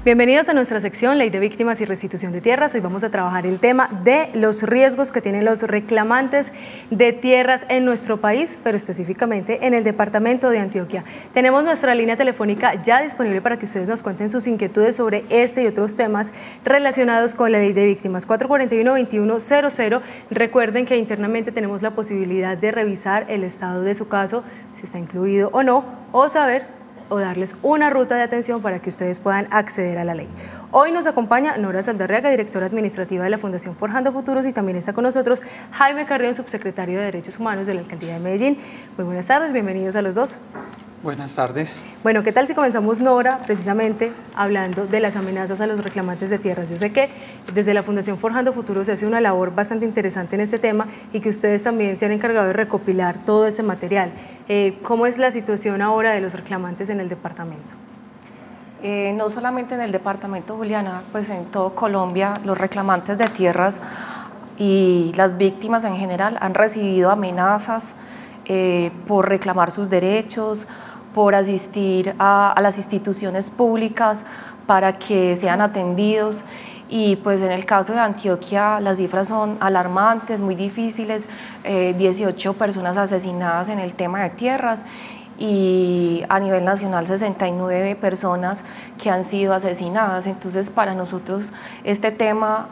Bienvenidos a nuestra sección Ley de Víctimas y Restitución de Tierras. Hoy vamos a trabajar el tema de los riesgos que tienen los reclamantes de tierras en nuestro país, pero específicamente en el departamento de Antioquia. Tenemos nuestra línea telefónica ya disponible para que ustedes nos cuenten sus inquietudes sobre este y otros temas relacionados con la Ley de Víctimas. 441-2100. Recuerden que internamente tenemos la posibilidad de revisar el estado de su caso, si está incluido o no, o saber o darles una ruta de atención para que ustedes puedan acceder a la ley. Hoy nos acompaña Nora Saldarriaga, directora administrativa de la Fundación Forjando Futuros, y también está con nosotros Jaime Carrión, subsecretario de Derechos Humanos de la Alcaldía de Medellín. Muy buenas tardes, bienvenidos a los dos. Buenas tardes. Bueno, ¿qué tal si comenzamos, Nora, precisamente hablando de las amenazas a los reclamantes de tierras? Yo sé que desde la Fundación Forjando Futuros se hace una labor bastante interesante en este tema y que ustedes también se han encargado de recopilar todo este material. ¿Cómo es la situación ahora de los reclamantes en el departamento? No solamente en el departamento, Juliana, pues en todo Colombia los reclamantes de tierras y las víctimas en general han recibido amenazas por reclamar sus derechos, por asistir a las instituciones públicas para que sean atendidos. Y pues en el caso de Antioquia las cifras son alarmantes, muy difíciles, 18 personas asesinadas en el tema de tierras y a nivel nacional 69 personas que han sido asesinadas. Entonces para nosotros este tema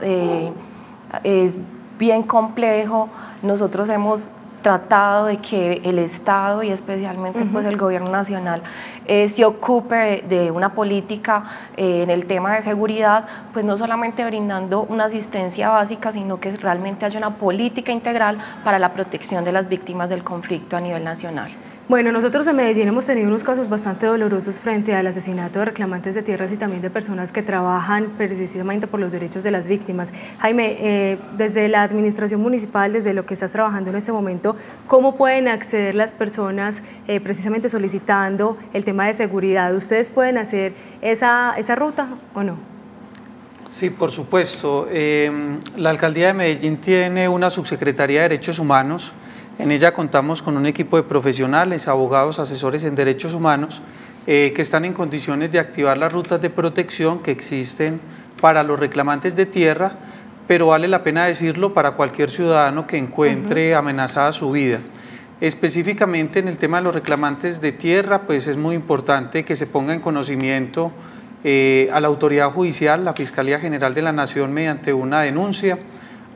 es bien complejo. Nosotros hemos tratado de que el Estado y especialmente pues el Gobierno Nacional se ocupe de una política en el tema de seguridad, pues no solamente brindando una asistencia básica, sino que realmente haya una política integral para la protección de las víctimas del conflicto a nivel nacional. Bueno, nosotros en Medellín hemos tenido unos casos bastante dolorosos frente al asesinato de reclamantes de tierras y también de personas que trabajan precisamente por los derechos de las víctimas. Jaime, desde la administración municipal, desde lo que estás trabajando en este momento, ¿cómo pueden acceder las personas precisamente solicitando el tema de seguridad? ¿Ustedes pueden hacer esa ruta o no? Sí, por supuesto. La Alcaldía de Medellín tiene una subsecretaría de Derechos Humanos. En ella contamos con un equipo de profesionales, abogados, asesores en derechos humanos que están en condiciones de activar las rutas de protección que existen para los reclamantes de tierra, pero vale la pena decirlo para cualquier ciudadano que encuentre amenazada su vida. Específicamente en el tema de los reclamantes de tierra, pues es muy importante que se ponga en conocimiento a la autoridad judicial, la Fiscalía General de la Nación, mediante una denuncia,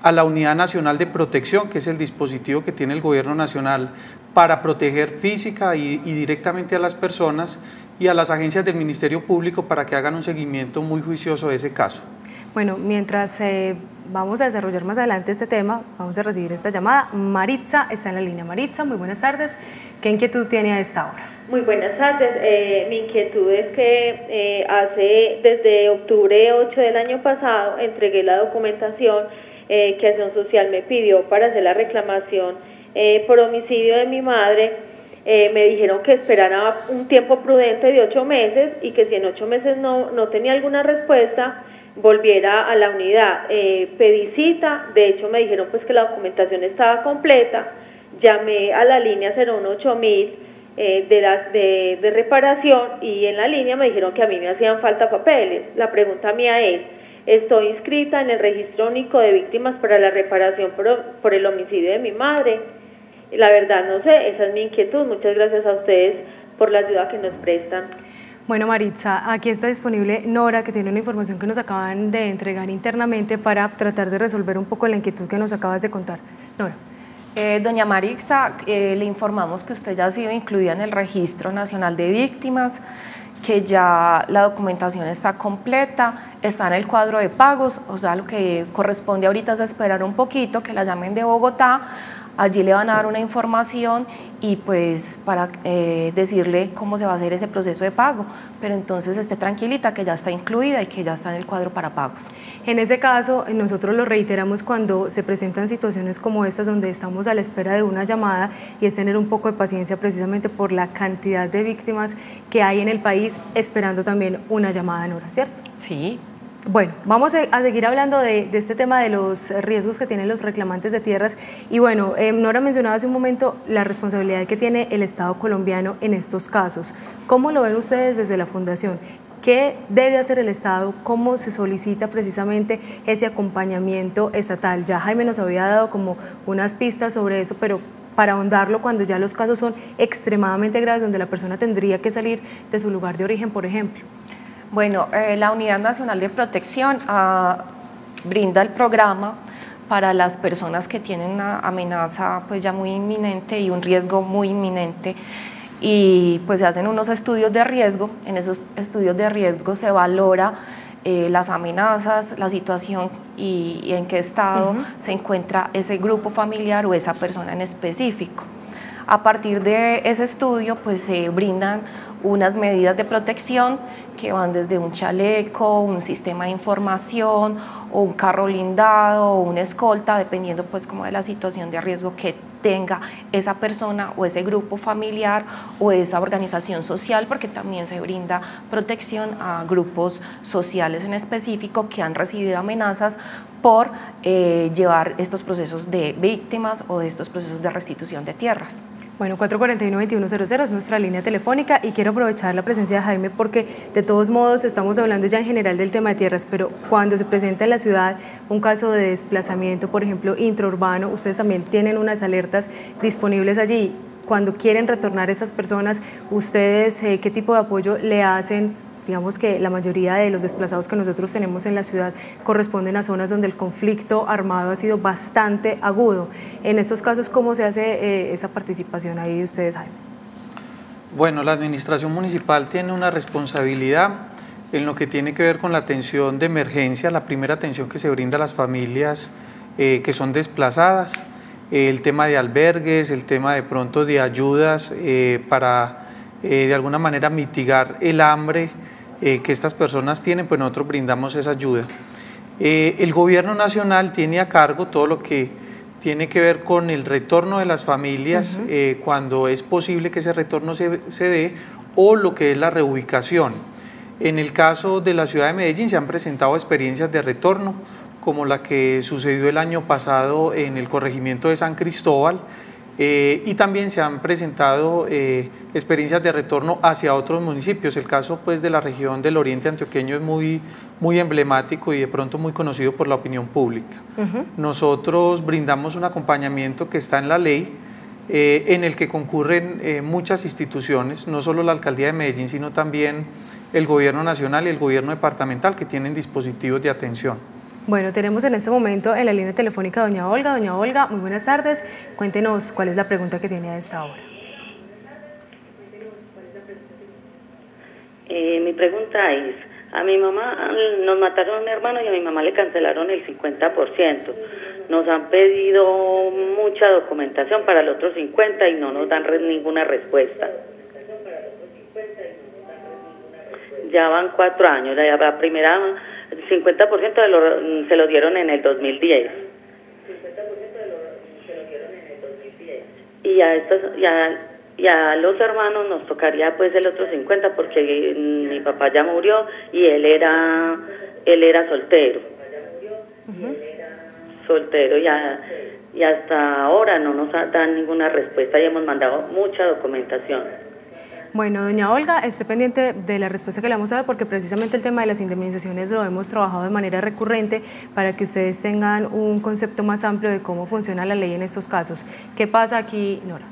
a la Unidad Nacional de Protección, que es el dispositivo que tiene el Gobierno Nacional para proteger física y directamente a las personas, y a las agencias del Ministerio Público para que hagan un seguimiento muy juicioso de ese caso. Bueno, mientras vamos a desarrollar más adelante este tema, vamos a recibir esta llamada. Maritza está en la línea. Maritza, muy buenas tardes. ¿Qué inquietud tiene a esta hora? Muy buenas tardes. Mi inquietud es que desde octubre 8 del año pasado entregué la documentación que Acción Social me pidió para hacer la reclamación por homicidio de mi madre. Me dijeron que esperara un tiempo prudente de 8 meses y que si en 8 meses no tenía alguna respuesta, volviera a la unidad. Pedí cita, de hecho me dijeron pues que la documentación estaba completa. Llamé a la línea 018000 de reparación y en la línea me dijeron que a mí me hacían falta papeles. La pregunta mía es: estoy inscrita en el registro único de víctimas para la reparación por el homicidio de mi madre. La verdad no sé, esa es mi inquietud. Muchas gracias a ustedes por la ayuda que nos prestan. Bueno, Maritza, aquí está disponible Nora, que tiene una información que nos acaban de entregar internamente para tratar de resolver un poco la inquietud que nos acabas de contar. Nora. Doña Maritza, le informamos que usted ya ha sido incluida en el Registro Nacional de Víctimas, que ya la documentación está completa, está en el cuadro de pagos, o sea, lo que corresponde ahorita es esperar un poquito, que la llamen de Bogotá, allí le van a dar una información y pues para decirle cómo se va a hacer ese proceso de pago, pero entonces esté tranquilita que ya está incluida y que ya está en el cuadro para pagos. En ese caso, nosotros lo reiteramos cuando se presentan situaciones como estas donde estamos a la espera de una llamada, y es tener un poco de paciencia precisamente por la cantidad de víctimas que hay en el país esperando también una llamada, Nora, ¿cierto? Sí. Bueno, vamos a seguir hablando de este tema de los riesgos que tienen los reclamantes de tierras y bueno, Nora mencionaba hace un momento la responsabilidad que tiene el Estado colombiano en estos casos. ¿Cómo lo ven ustedes desde la Fundación? ¿Qué debe hacer el Estado? ¿Cómo se solicita precisamente ese acompañamiento estatal? Ya Jaime nos había dado como unas pistas sobre eso, pero para ahondarlo cuando ya los casos son extremadamente graves, donde la persona tendría que salir de su lugar de origen, por ejemplo. Bueno, la Unidad Nacional de Protección brinda el programa para las personas que tienen una amenaza pues ya muy inminente y un riesgo muy inminente, y pues se hacen unos estudios de riesgo. En esos estudios de riesgo se valora las amenazas, la situación y en qué estado se encuentra ese grupo familiar o esa persona en específico. A partir de ese estudio pues se brindan unas medidas de protección que van desde un chaleco, un sistema de información o un carro blindado o una escolta, dependiendo pues como de la situación de riesgo que tenga esa persona o ese grupo familiar o esa organización social, porque también se brinda protección a grupos sociales en específico que han recibido amenazas por llevar estos procesos de víctimas o de estos procesos de restitución de tierras. Bueno, 441-2100 es nuestra línea telefónica, y quiero aprovechar la presencia de Jaime porque de todos modos estamos hablando ya en general del tema de tierras, pero cuando se presenta en la ciudad un caso de desplazamiento, por ejemplo, intraurbano, ustedes también tienen unas alertas disponibles allí. Cuando quieren retornar a estas personas, ¿ustedes qué tipo de apoyo le hacen? Digamos que la mayoría de los desplazados que nosotros tenemos en la ciudad corresponden a zonas donde el conflicto armado ha sido bastante agudo. En estos casos, ¿cómo se hace esa participación ahí de ustedes, Jaime? Bueno, la administración municipal tiene una responsabilidad en lo que tiene que ver con la atención de emergencia, la primera atención que se brinda a las familias que son desplazadas, el tema de albergues, el tema de pronto de ayudas para de alguna manera mitigar el hambre que estas personas tienen, pues nosotros brindamos esa ayuda. El gobierno nacional tiene a cargo todo lo que tiene que ver con el retorno de las familias, cuando es posible que ese retorno se dé, o lo que es la reubicación. En el caso de la ciudad de Medellín se han presentado experiencias de retorno, como la que sucedió el año pasado en el corregimiento de San Cristóbal, y también se han presentado experiencias de retorno hacia otros municipios. El caso pues de la región del oriente antioqueño es muy emblemático y de pronto muy conocido por la opinión pública. Nosotros brindamos un acompañamiento que está en la ley, en el que concurren muchas instituciones, no solo la Alcaldía de Medellín, sino también el Gobierno Nacional y el Gobierno Departamental, que tienen dispositivos de atención. Bueno, tenemos en este momento en la línea telefónica a doña Olga. Doña Olga, muy buenas tardes. Cuéntenos cuál es la pregunta que tiene a esta hora. Mi pregunta es, a mi mamá nos mataron a un hermano y a mi mamá le cancelaron el 50%. Nos han pedido mucha documentación para el otro 50% y no nos dan ninguna respuesta. Ya van 4 años, la primera... El 50% se lo dieron en el 2010. Y a los hermanos nos tocaría pues el otro 50%, porque mi papá ya murió y él era soltero. Soltero, y hasta ahora no nos dan ninguna respuesta y hemos mandado mucha documentación. Bueno, doña Olga, esté pendiente de la respuesta que le vamos a dar, porque precisamente el tema de las indemnizaciones lo hemos trabajado de manera recurrente para que ustedes tengan un concepto más amplio de cómo funciona la ley en estos casos. ¿Qué pasa aquí, Nora?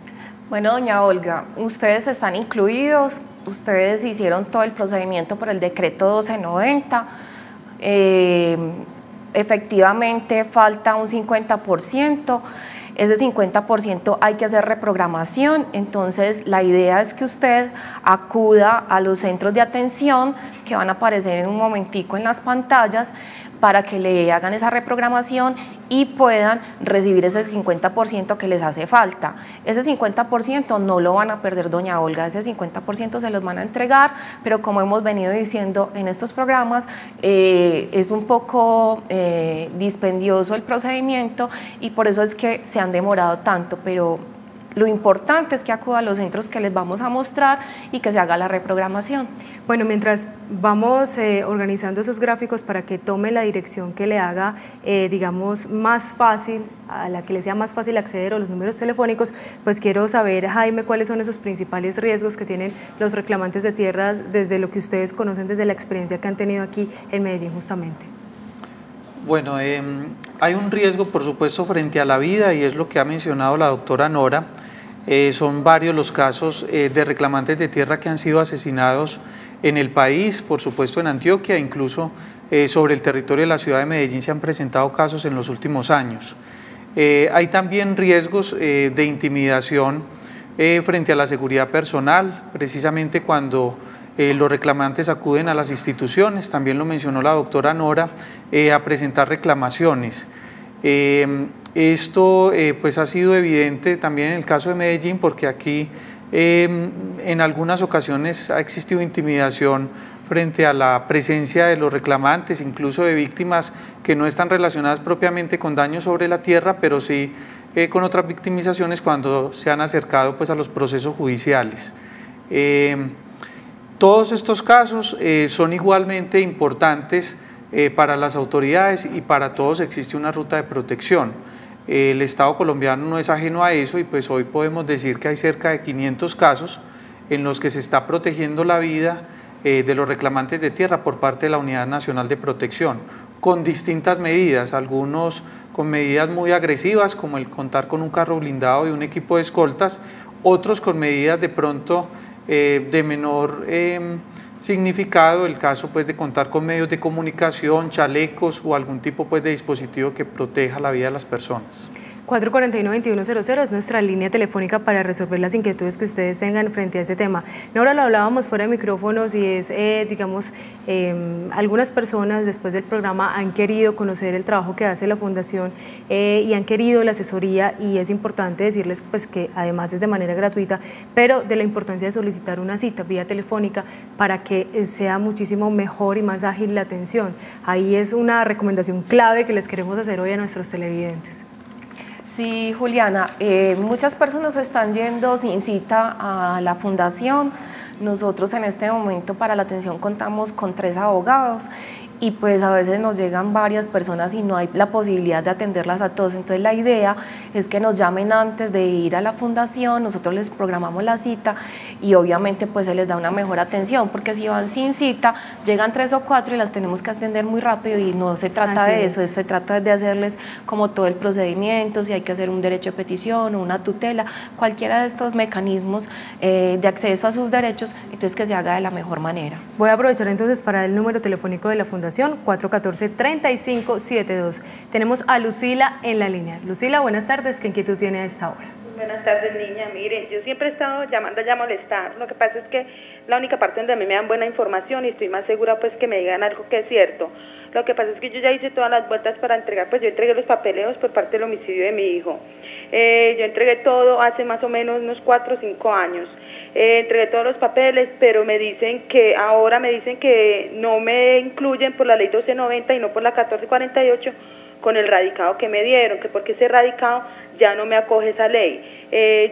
Bueno, doña Olga, ustedes están incluidos, ustedes hicieron todo el procedimiento por el decreto 1290, efectivamente falta un 50%, ese 50% hay que hacer reprogramación. Entonces la idea es que usted acuda a los centros de atención que van a aparecer en un momentico en las pantallas para que le hagan esa reprogramación y puedan recibir ese 50% que les hace falta. Ese 50% no lo van a perder, doña Olga, ese 50% se los van a entregar, pero como hemos venido diciendo en estos programas, es un poco dispendioso el procedimiento y por eso es que se han demorado tanto, pero lo importante es que acuda a los centros que les vamos a mostrar y que se haga la reprogramación. Bueno, mientras vamos organizando esos gráficos para que tome la dirección que le haga, digamos, más fácil, a la que le sea más fácil acceder, o los números telefónicos, pues quiero saber, Jaime, cuáles son esos principales riesgos que tienen los reclamantes de tierras desde lo que ustedes conocen, desde la experiencia que han tenido aquí en Medellín justamente. Bueno, hay un riesgo, por supuesto, frente a la vida, y es lo que ha mencionado la doctora Nora. Son varios los casos de reclamantes de tierra que han sido asesinados en el país, por supuesto en Antioquia, incluso sobre el territorio de la ciudad de Medellín se han presentado casos en los últimos años. Hay también riesgos de intimidación frente a la seguridad personal, precisamente cuando los reclamantes acuden a las instituciones, también lo mencionó la doctora Nora, a presentar reclamaciones. Esto pues ha sido evidente también en el caso de Medellín, porque aquí en algunas ocasiones ha existido intimidación frente a la presencia de los reclamantes, incluso de víctimas que no están relacionadas propiamente con daños sobre la tierra, pero sí con otras victimizaciones cuando se han acercado pues a los procesos judiciales. Todos estos casos son igualmente importantes para las autoridades, y para todos existe una ruta de protección. El Estado colombiano no es ajeno a eso, y pues hoy podemos decir que hay cerca de 500 casos en los que se está protegiendo la vida de los reclamantes de tierra por parte de la Unidad Nacional de Protección, con distintas medidas, algunos con medidas muy agresivas como el contar con un carro blindado y un equipo de escoltas, otros con medidas de pronto de menor significado, el caso pues de contar con medios de comunicación, chalecos o algún tipo pues de dispositivo que proteja la vida de las personas. 441-2100 es nuestra línea telefónica para resolver las inquietudes que ustedes tengan frente a este tema. Ahora lo hablábamos fuera de micrófonos, y es, digamos, algunas personas después del programa han querido conocer el trabajo que hace la Fundación y han querido la asesoría, y es importante decirles pues que además es de manera gratuita, pero de la importancia de solicitar una cita vía telefónica para que sea muchísimo mejor y más ágil la atención. Ahí es una recomendación clave que les queremos hacer hoy a nuestros televidentes. Sí, Juliana, muchas personas están yendo sin cita a la Fundación. Nosotros en este momento para la atención contamos con 3 abogados, y pues a veces nos llegan varias personas y no hay la posibilidad de atenderlas a todos. Entonces la idea es que nos llamen antes de ir a la Fundación, nosotros les programamos la cita y obviamente pues se les da una mejor atención, porque si van sin cita, llegan 3 o 4 y las tenemos que atender muy rápido, y no se trata de eso, se trata de hacerles como todo el procedimiento, si hay que hacer un derecho de petición o una tutela, cualquiera de estos mecanismos de acceso a sus derechos, entonces que se haga de la mejor manera. Voy a aprovechar entonces para el número telefónico de la Fundación, 414-3572. Tenemos a Lucila en la línea. Lucila, buenas tardes, ¿qué inquietud tiene a esta hora? Buenas tardes, niña. Miren, yo siempre he estado llamando allá a molestar. Lo que pasa es que la única parte donde a mí me dan buena información y estoy más segura pues que me digan algo que es cierto. Lo que pasa es que yo ya hice todas las vueltas para entregar, pues yo entregué los papeleos por parte del homicidio de mi hijo. Yo entregué todo hace más o menos unos 4 o 5 años. Entregué todos los papeles, pero ahora me dicen que no me incluyen por la ley 1290 y no por la 1448 con el radicado que me dieron, que porque ese radicado ya no me acoge esa ley.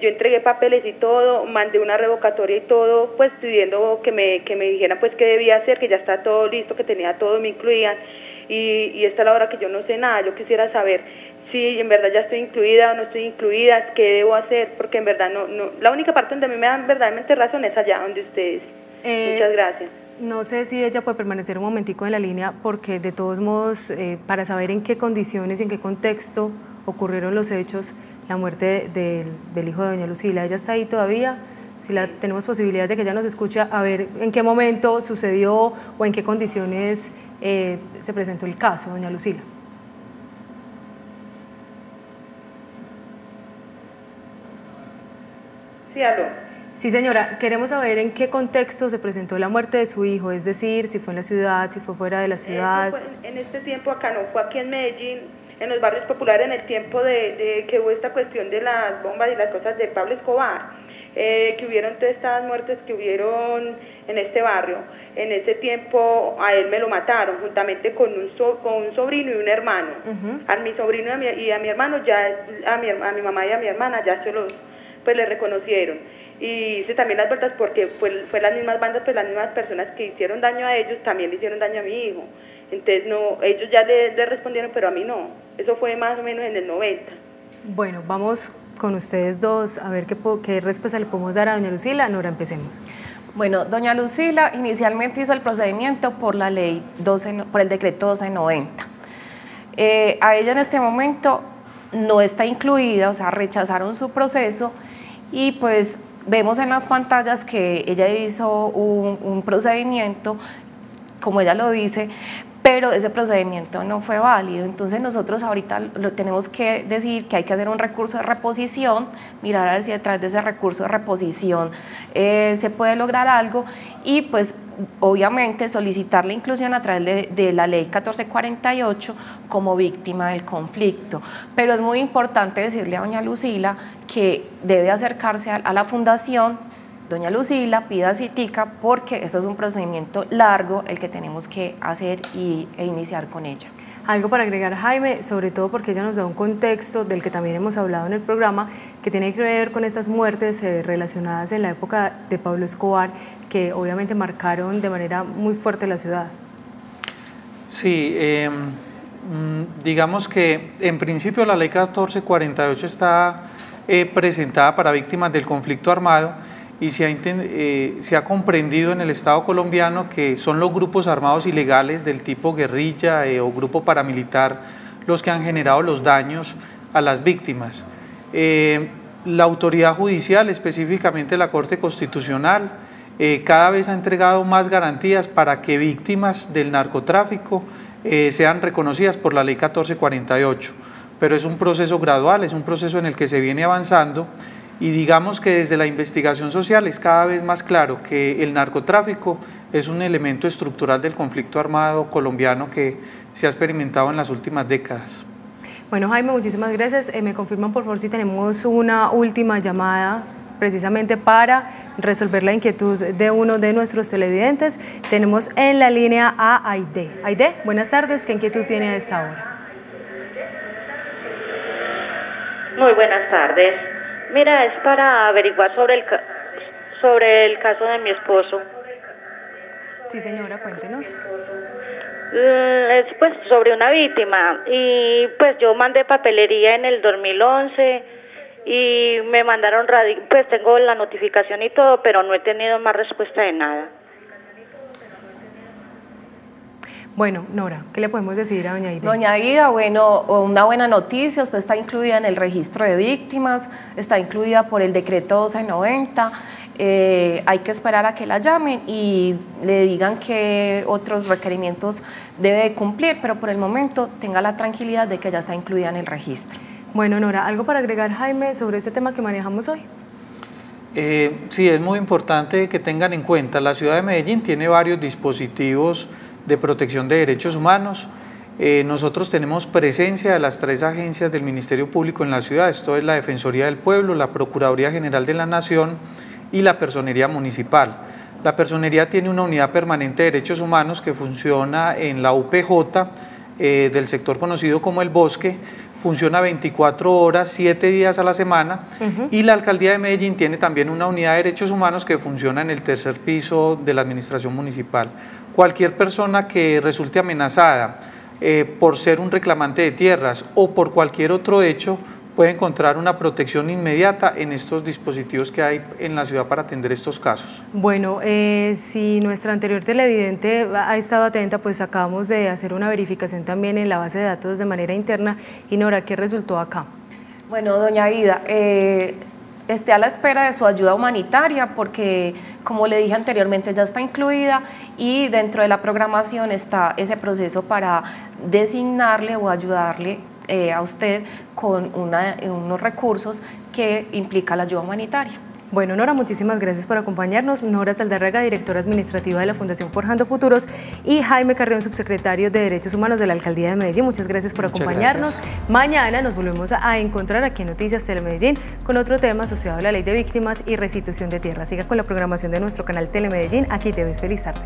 Yo entregué papeles y todo, mandé una revocatoria y todo, pues pidiendo que me dijeran pues qué debía hacer, que ya está todo listo, que tenía todo, me incluían, y esta es la hora que yo no sé nada. Yo quisiera saber si en verdad ya estoy incluida o no estoy incluida, qué debo hacer, porque en verdad no, la única parte donde a mí me dan verdaderamente razón es allá donde ustedes. Muchas gracias. No sé si ella puede permanecer un momentico en la línea, porque de todos modos, para saber en qué condiciones y en qué contexto ocurrieron los hechos, la muerte del hijo de doña Lucila, ¿ella está ahí todavía? Si tenemos posibilidad de que ella nos escuche, a ver en qué momento sucedió o en qué condiciones se presentó el caso, doña Lucila. Sí, aló. Sí, señora, queremos saber en qué contexto se presentó la muerte de su hijo, es decir, si fue en la ciudad, si fue fuera de la ciudad. En este tiempo acá no, fue aquí en Medellín, en los barrios populares, en el tiempo de que hubo esta cuestión de las bombas y las cosas de Pablo Escobar, que hubieron todas estas muertes que hubieron en este barrio. En ese tiempo a él me lo mataron juntamente con un sobrino y un hermano. A mi sobrino y a mi hermano, ya a mi mamá y a mi hermana ya pues le reconocieron. Y hice también las vueltas porque fue las mismas bandas, pues las mismas personas que hicieron daño a ellos también le hicieron daño a mi hijo. Entonces no, ellos ya le respondieron, pero a mí no. Eso fue más o menos en el 90. Bueno, vamos con ustedes dos a ver qué respuesta le podemos dar a doña Lucila. Nora, empecemos. Bueno, doña Lucila inicialmente hizo el procedimiento por la ley por el decreto 1290. A ella en este momento no está incluida, o sea, rechazaron su proceso y pues vemos en las pantallas que ella hizo un procedimiento, como ella lo dice, pero ese procedimiento no fue válido. Entonces nosotros ahorita lo tenemos que decir que hay que hacer un recurso de reposición, mirar a ver si detrás de ese recurso de reposición se puede lograr algo y pues obviamente solicitar la inclusión a través de la ley 1448 como víctima del conflicto. Pero es muy importante decirle a doña Lucila que debe acercarse a la fundación. Doña Lucila, pida citica porque esto es un procedimiento largo el que tenemos que hacer e iniciar con ella. Algo para agregar, Jaime, sobre todo porque ella nos da un contexto del que también hemos hablado en el programa, que tiene que ver con estas muertes relacionadas en la época de Pablo Escobar, que obviamente marcaron de manera muy fuerte la ciudad. Sí, digamos que en principio la ley 1448 está presentada para víctimas del conflicto armado, y se ha comprendido en el Estado colombiano que son los grupos armados ilegales del tipo guerrilla o grupo paramilitar los que han generado los daños a las víctimas. La autoridad judicial, específicamente la Corte Constitucional, cada vez ha entregado más garantías para que víctimas del narcotráfico sean reconocidas por la ley 1448, pero es un proceso gradual, es un proceso en el que se viene avanzando. Y digamos que desde la investigación social es cada vez más claro que el narcotráfico es un elemento estructural del conflicto armado colombiano que se ha experimentado en las últimas décadas. Bueno, Jaime, muchísimas gracias. Me confirman por favor si tenemos una última llamada precisamente para resolver la inquietud de uno de nuestros televidentes. Tenemos en la línea a Aide. Aide, buenas tardes, ¿qué inquietud tiene a esta hora? Muy buenas tardes. Mira, es para averiguar sobre el caso de mi esposo. Sí, señora, cuéntenos. Es pues sobre una víctima y pues yo mandé papelería en el 2011 y me mandaron pues tengo la notificación y todo, pero no he tenido más respuesta de nada. Bueno, Nora, ¿qué le podemos decir a doña Aida? Doña Aida, bueno, una buena noticia, usted está incluida en el registro de víctimas, está incluida por el decreto 1290, hay que esperar a que la llamen y le digan qué otros requerimientos debe cumplir, pero por el momento tenga la tranquilidad de que ya está incluida en el registro. Bueno, Nora, ¿algo para agregar, Jaime, sobre este tema que manejamos hoy? Sí, es muy importante que tengan en cuenta, la ciudad de Medellín tiene varios dispositivos de protección de derechos humanos. Nosotros tenemos presencia de las 3 agencias del Ministerio Público en la ciudad, esto es la Defensoría del Pueblo, la Procuraduría General de la Nación y la Personería Municipal. La Personería tiene una unidad permanente de derechos humanos que funciona en la UPJ del sector conocido como El Bosque, funciona 24 horas, 7 días a la semana, y la Alcaldía de Medellín tiene también una unidad de derechos humanos que funciona en el 3er piso de la administración municipal. Cualquier persona que resulte amenazada por ser un reclamante de tierras o por cualquier otro hecho puede encontrar una protección inmediata en estos dispositivos que hay en la ciudad para atender estos casos. Bueno, si nuestra anterior televidente ha estado atenta, pues acabamos de hacer una verificación también en la base de datos de manera interna. Y Nora, ¿qué resultó acá? Bueno, doña Aida, esté a la espera de su ayuda humanitaria porque, como le dije anteriormente, ya está incluida y dentro de la programación está ese proceso para designarle o ayudarle a usted con unos recursos que implica la ayuda humanitaria. Bueno, Nora, muchísimas gracias por acompañarnos. Nora Saldarriaga, directora administrativa de la Fundación Forjando Futuros, y Jaime Carrión, subsecretario de Derechos Humanos de la Alcaldía de Medellín. Muchas gracias por acompañarnos. Gracias. Mañana nos volvemos a encontrar aquí en Noticias Telemedellín con otro tema asociado a la Ley de Víctimas y Restitución de Tierras. Siga con la programación de nuestro canal Telemedellín. Aquí te ves. Feliz tarde.